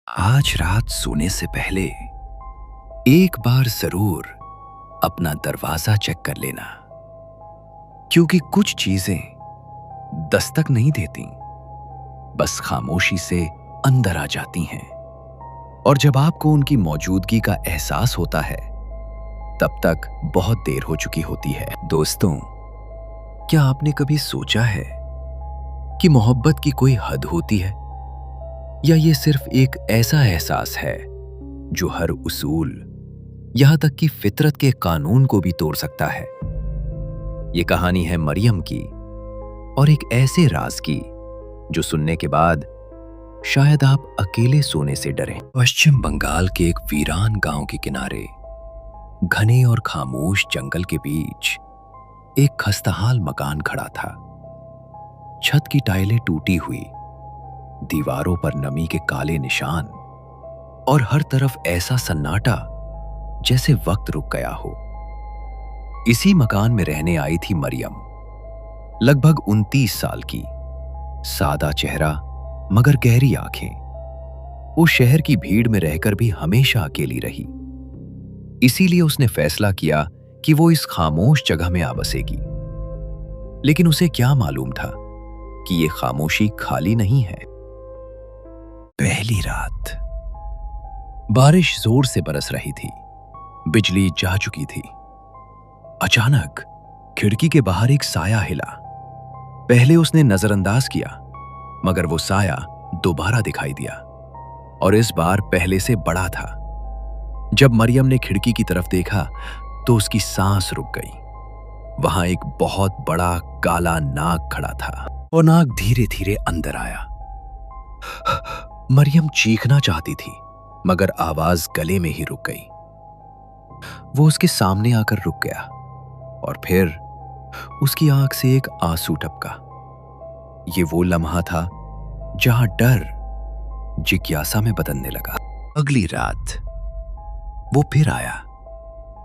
आज रात सोने से पहले एक बार जरूर अपना दरवाजा चेक कर लेना, क्योंकि कुछ चीजें दस्तक नहीं देती, बस खामोशी से अंदर आ जाती हैं। और जब आपको उनकी मौजूदगी का एहसास होता है, तब तक बहुत देर हो चुकी होती है। दोस्तों, क्या आपने कभी सोचा है कि मोहब्बत की कोई हद होती है, या ये सिर्फ एक ऐसा एहसास है जो हर उसूल, यहां तक कि फितरत के कानून को भी तोड़ सकता है? ये कहानी है मरियम की, और एक ऐसे राज की जो सुनने के बाद शायद आप अकेले सोने से डरें। पश्चिम बंगाल के एक वीरान गांव के किनारे, घने और खामोश जंगल के बीच एक खस्ताहाल मकान खड़ा था। छत की टाइलें टूटी हुई, दीवारों पर नमी के काले निशान, और हर तरफ ऐसा सन्नाटा जैसे वक्त रुक गया हो। इसी मकान में रहने आई थी मरियम, लगभग 29 साल की, सादा चेहरा मगर गहरी आंखें। वो शहर की भीड़ में रहकर भी हमेशा अकेली रही, इसीलिए उसने फैसला किया कि वो इस खामोश जगह में आ बसेगी। लेकिन उसे क्या मालूम था कि ये खामोशी खाली नहीं है। पहली रात बारिश जोर से बरस रही थी, बिजली जा चुकी थी। अचानक खिड़की के बाहर एक साया हिला। पहले उसने नजरअंदाज किया, मगर वो साया दोबारा दिखाई दिया, और इस बार पहले से बड़ा था। जब मरियम ने खिड़की की तरफ देखा तो उसकी सांस रुक गई। वहां एक बहुत बड़ा काला नाग खड़ा था, और नाग धीरे धीरे अंदर आया। मरियम चीखना चाहती थी, मगर आवाज गले में ही रुक गई। वो उसके सामने आकर रुक गया, और फिर उसकी आंख से एक आंसू टपका। ये वो लम्हा था जहां डर जिज्ञासा में बदलने लगा। अगली रात वो फिर आया,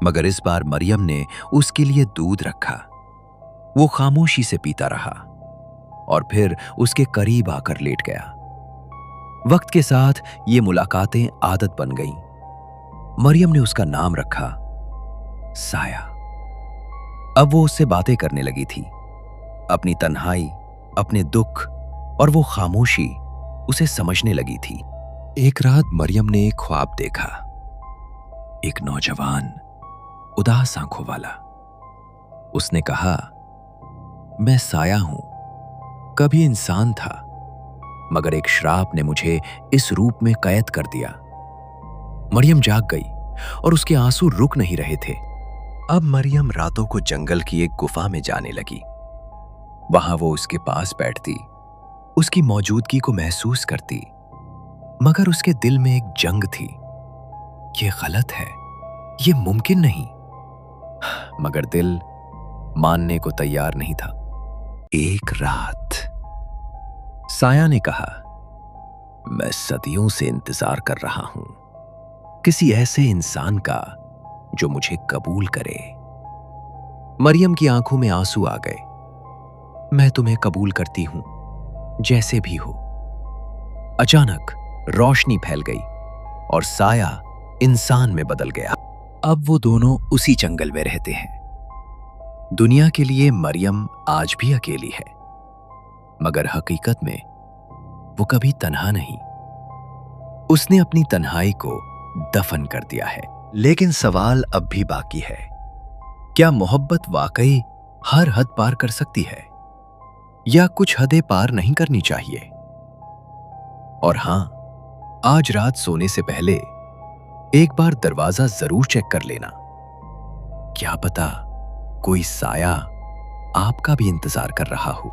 मगर इस बार मरियम ने उसके लिए दूध रखा। वो खामोशी से पीता रहा, और फिर उसके करीब आकर लेट गया। वक्त के साथ ये मुलाकातें आदत बन गईं। मरियम ने उसका नाम रखा साया। अब वो उससे बातें करने लगी थी, अपनी तन्हाई, अपने दुख और वो खामोशी उसे समझने लगी थी। एक रात मरियम ने एक ख्वाब देखा। एक नौजवान, उदास आंखों वाला। उसने कहा, मैं साया हूं, कभी इंसान था, मगर एक श्राप ने मुझे इस रूप में कैद कर दिया। मरियम जाग गई, और उसके आंसू रुक नहीं रहे थे। अब मरियम रातों को जंगल की एक गुफा में जाने लगी। वहां वो उसके पास बैठती, उसकी मौजूदगी को महसूस करती, मगर उसके दिल में एक जंग थी। ये गलत है, ये मुमकिन नहीं। मगर दिल मानने को तैयार नहीं था। एक रात साया ने कहा, मैं सदियों से इंतजार कर रहा हूं, किसी ऐसे इंसान का जो मुझे कबूल करे। मरियम की आंखों में आंसू आ गए। मैं तुम्हें कबूल करती हूं, जैसे भी हो। अचानक रोशनी फैल गई, और साया इंसान में बदल गया। अब वो दोनों उसी जंगल में रहते हैं। दुनिया के लिए मरियम आज भी अकेली है, मगर हकीकत में वो कभी तन्हा नहीं। उसने अपनी तन्हाई को दफन कर दिया है। लेकिन सवाल अब भी बाकी है, क्या मोहब्बत वाकई हर हद पार कर सकती है, या कुछ हदें पार नहीं करनी चाहिए? और हां, आज रात सोने से पहले एक बार दरवाजा जरूर चेक कर लेना। क्या पता कोई साया आपका भी इंतजार कर रहा हो।